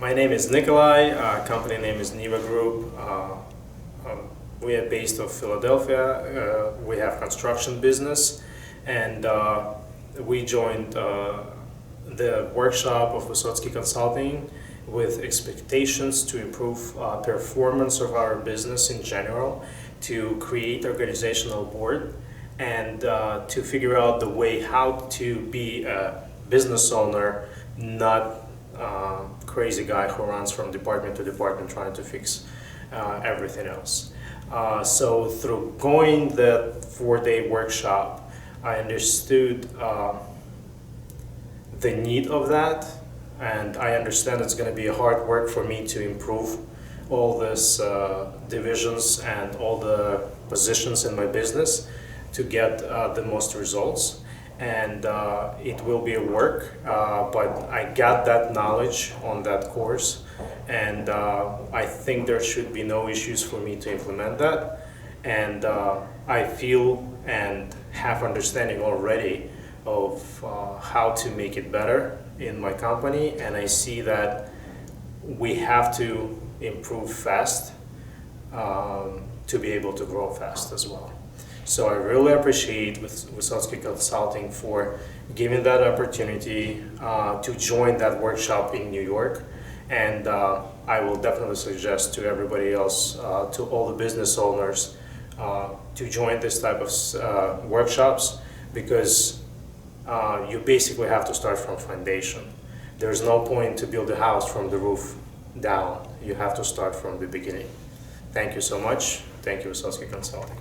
My name is Nikolay, company name is NivaGroup. We are based of Philadelphia. We have construction business, and we joined the workshop of Vysotsky Consulting with expectations to improve performance of our business in general, to create organizational board, and to figure out the way how to be a business owner, not crazy guy who runs from department to department trying to fix everything else. So through going the 4-day workshop, I understood the need of that, and I understand it's going to be hard work for me to improve all these divisions and all the positions in my business to get the most results. And it will be a work, but I got that knowledge on that course, and I think there should be no issues for me to implement that. And I feel and have understanding already of how to make it better in my company, and I see that we have to improve fast to be able to grow fast as well. So I really appreciate Vysotsky Consulting for giving that opportunity to join that workshop in New York, and I will definitely suggest to everybody else, to all the business owners, to join this type of workshops, because you basically have to start from foundation. There's no point to build a house from the roof down. You have to start from the beginning. Thank you so much. Thank you, Vysotsky Consulting.